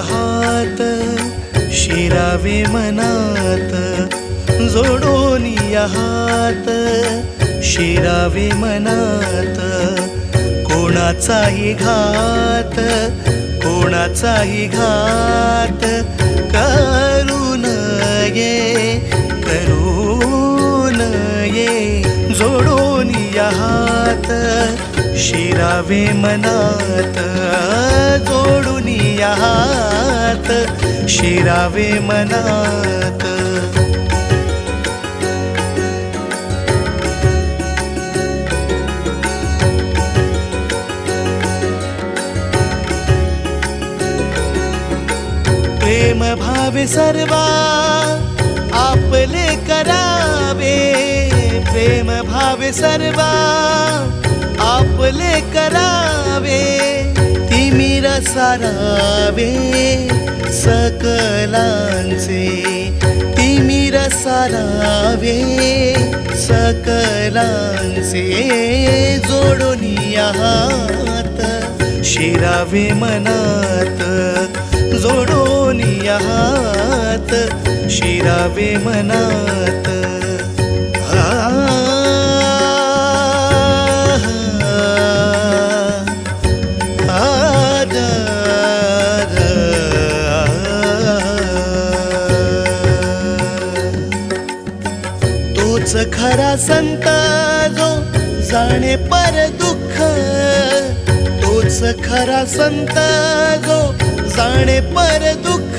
हात शिरावे मनात, जोडून हात शिरावे मनात, कोणाचाही घात कोणाचाही घात करू नये, करू नये, जोडून हात शिरावे मनात, जोडून हात शिरावे मनात। प्रेम भावे सर्वा आपले करावे, प्रेम भावे सर्वा आपले करावे, तिमिर सारावे सकलांचे, तिमिर सारावे सकलांचे, जोडून हात शिरावे मनात, जोडून हात शिरावे मनात। तोच खरा संत जो जाणे पर दुःख, तोच खरा संत जो जाणे पर दुःख,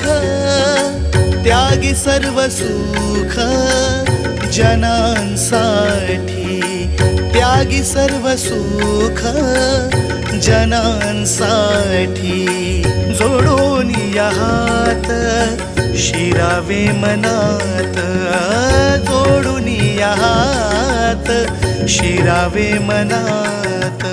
त्यागी सर्व सुख जनांसाठी, त्यागी सर्व सुख जनांसाठी, जोडून हात शिरावे मनात, जोडून हात शिरावे मनात।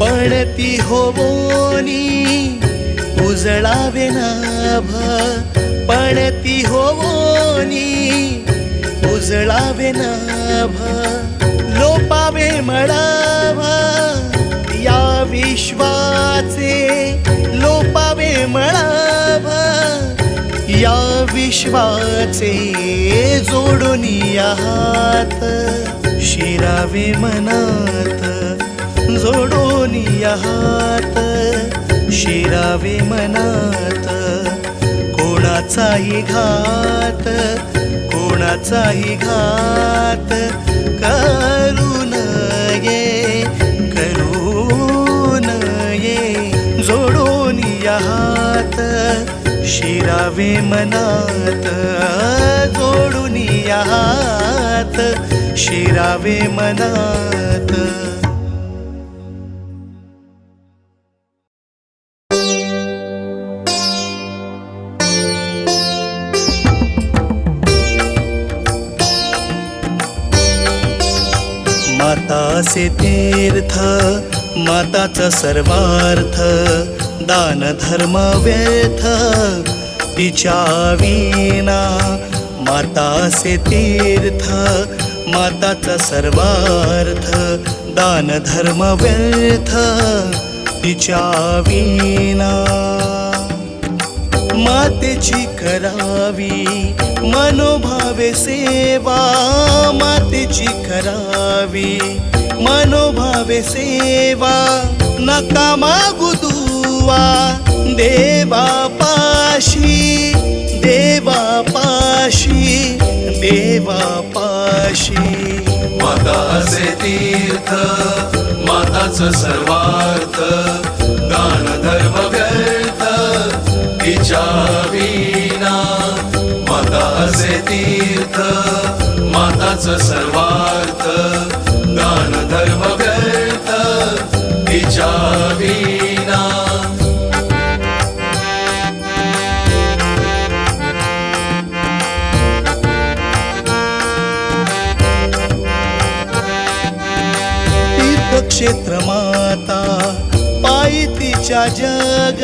पणती होवोनी उजळावे नाभ, पणती होवोनी उजळावे नाभ, लोपावे मळाभ या विश्वाचे, लोपावे मळाभ या विश्वाचे, जोडून हात शिरावे मनात, जोडून हात शिरावे मनात, कोणाचाही घात कोणाचाही घात करू नये, करू नये, जोडून हात शिरावे मनात, जोडून हात शिरावे मनात। माताचे तीर्थ माताचा सर्वार्थ, दान धर्म व्यर्थ तिच्या विना, माताचे तीर्थ माताचा सर्वार्थ, दान धर्म व्यर्थ तिच्या विना, मातेची करावी मनोभावे सेवा, मातेची करावी मनोभावे सेवा, नका मागू दुवा देवा पाशी, देवा पाशी, देवा पाशी। माताचे तीर्थ माताचं सर्वार्थ, दान धर्म व्यर्थ तिच्या विना, माताचे तीर्थ माताचं सर्वार्थ, दान धर्म व्यर्थ तिच्या विना। तिच्या जग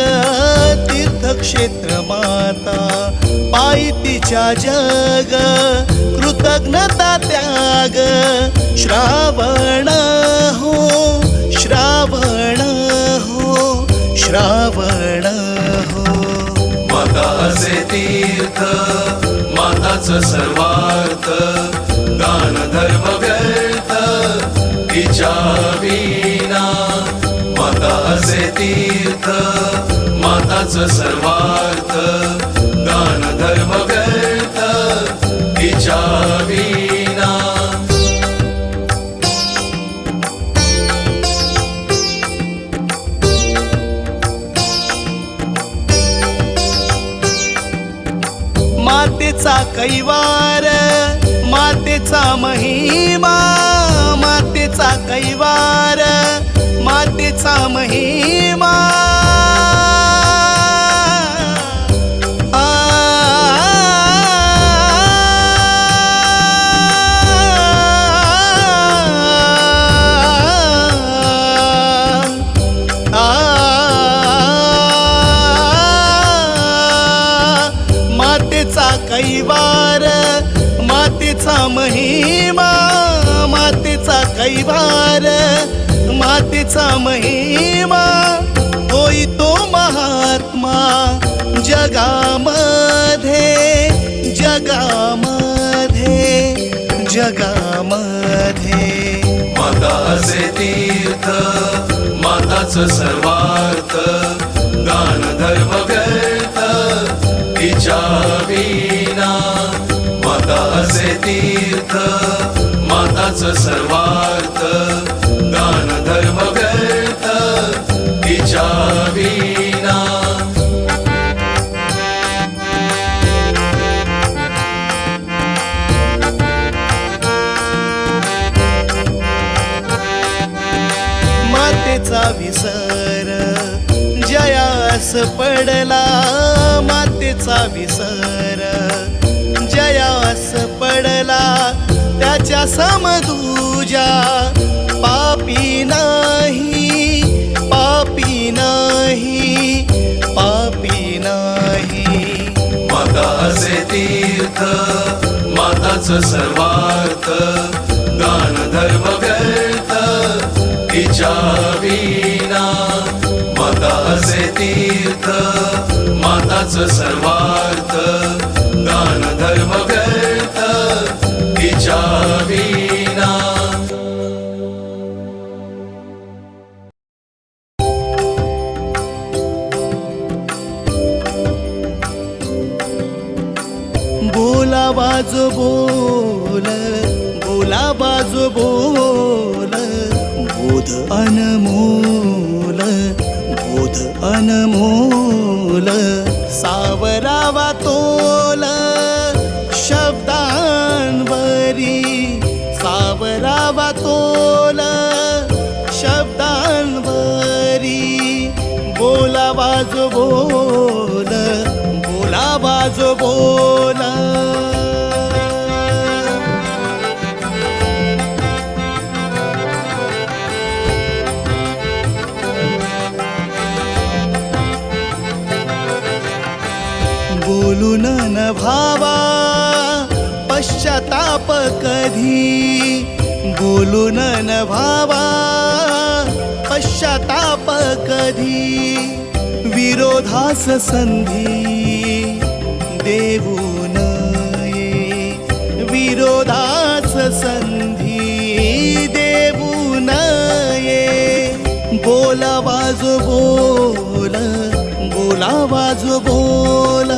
तीर्थक्षेत्र माता पायी तिच्या जग कृतज्ञता त्याग श्रावण हो श्रावण हो श्रावण हो माता असे तीर्थ माताच सर्वार्थ दान धर्म व्यर्थ तिच्या विना माता असे तीर्थ माताच सर्वार्थ दान धर्म व्यर्थ तिच्या विना मातेचा कैवार मातेचा महिमा मातेचा कैवार मातेचा महिमा मातेचा कैवार मातेचा महिमा मातेचा कैवार मातेचा महिमा होई तो महात्मा जगामध्ये जगामध्ये जगामध्ये माता असे तीर्थ माताच सर्वार्थ दान धर्म व्यर्थ तिच्या विना माता असे तीर्थ माताच सर्वार्थ दान धर्म व्यर्थ तिच्या विना मातेचा विसर जयास पडला मातेचा विसर जयास पडला त्याच्या समदूजा पापी नाही पापी नाही पापी नाही माता असे तीर्थ माताच सर्वार्थ दान धर्म व्यर्थ तिच्या विना माता असे तीर्थ माताच सर्वार्थ दान धर्म व्यर्थ तिच्या विना बोला बाजू बोल बोला बाजू बोल बोध अनमोल बोध अनमोल सावरावा तोल शब्दांवरी सावरावा तोल शब्दांवरी बोला बाजू बोल बोला बाजू बोल बोलून न भावा पश्चाताप कधी बोलून न भावा पश्चाताप कधी विरोधास संधी देऊ नये विरोधास संधी देऊ नये बोला बाजू बोल बोला बाजू बोल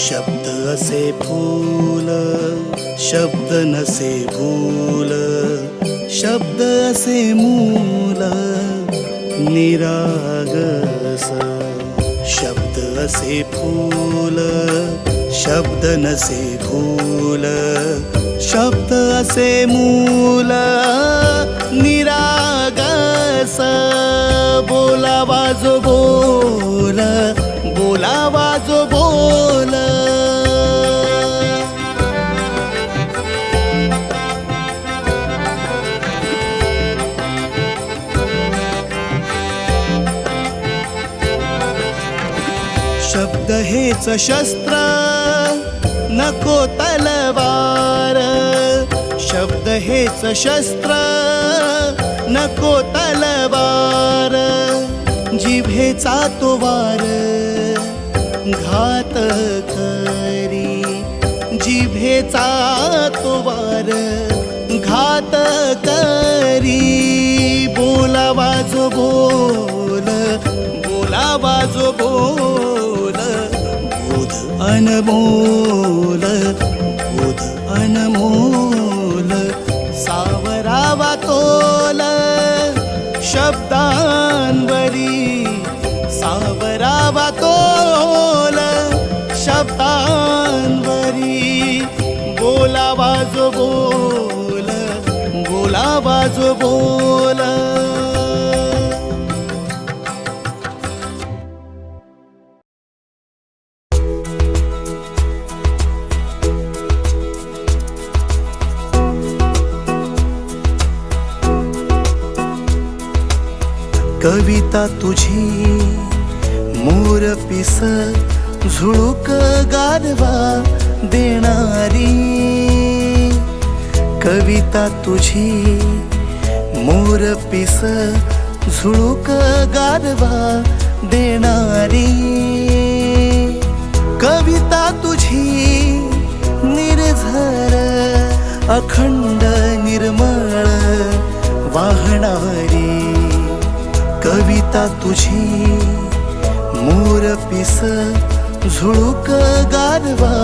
शब्द असे फूल शब्द नसे भूल शब्द असे मूल निरागस शब्द असे फूल शब्द नसे फूल शब्द असे मूल निरागस बोला बाजू बोल बोला बोलावा जो बोल. शब्द हेच शस्त्र नको तलवार. शब्द हेच शस्त्र नको तलवार. जिभेचा तो वार घात करी. जिभेचा तो वार घात करी. बोलावा जो बोल, बोलावा जो बोल. बोध अनमोल, बोध अनमोल. सावरावा तोल शब्दांवरी. सावरावा तोल शब्दांवरी. बोलावा जो बोल, बोलावा जो बोल. कविता तुझी मोरपिस झुळूक गारवा देणारी. कविता तुझी मोरपिस झुळूक गारवा देणारी. कविता तुझी निर्झर अखंड निर्मळ वाहणारी. कविता तुझी मोरपिस झुळूक गारवा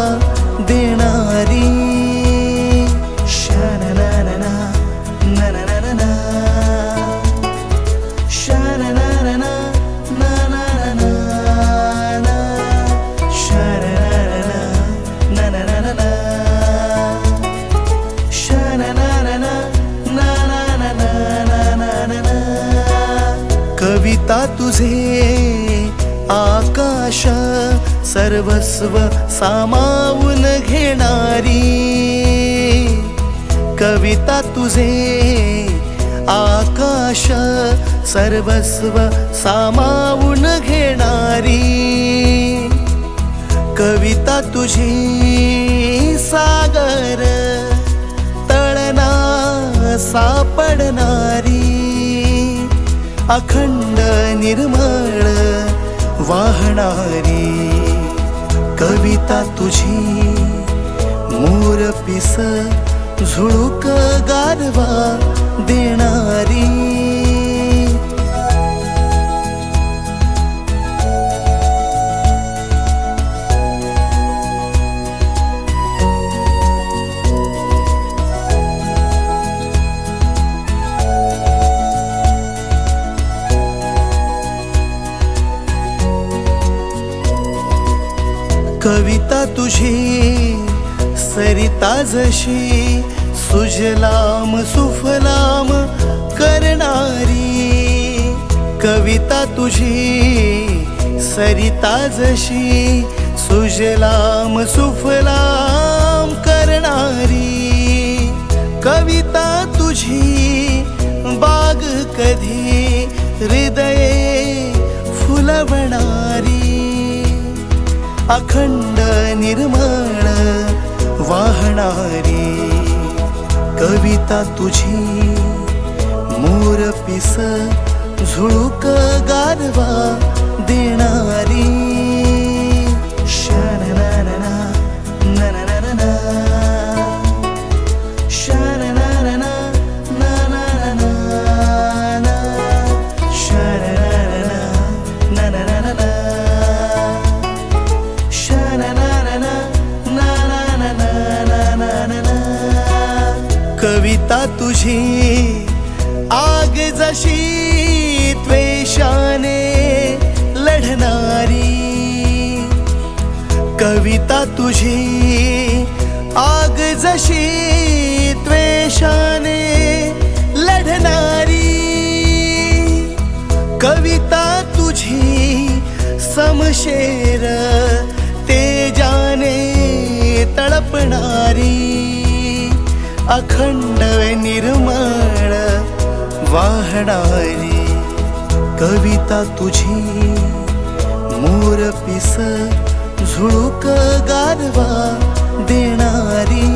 देणारी. शाननाना नननना. शाननाना नननना. शाननाना नननना. शाननाना नननना. कविता तुझे आकाश सर्वस्व सामावून घेणारी. कविता तुझे आकाश सर्वस्व सामावून घेणारी. कविता तुझी सागर तळना सापडणारी. अखंड निर्मळ वाहणारी. कविता तुझी मोरपिस झुळूक गारवा देणारी. कविता तुझी सरिता जशी सुजलाम सुफलाम करणारी. कविता तुझी सरिता जशी सुजलाम सुफलाम करणारी. कविता तुझी बाग कधी हृदये फुलवणारी. अखंड निर्मळ वाहणारी. कविता तुझी मोरपिस झुळूक गारवा देणारी. शाननाना नननना. शाननाना नननना. शाननाना नननना. कविता तुझी आग जशी त्वेषाने लढणारी. कविता तुझी आग जशी त्वेषाने लढणारी. कविता तुझी सम शेर तेजाने तळपणारी अखंड निर्मळ वाहणारी कविता तुझी मोरपिस झुळूक गारवा देणारी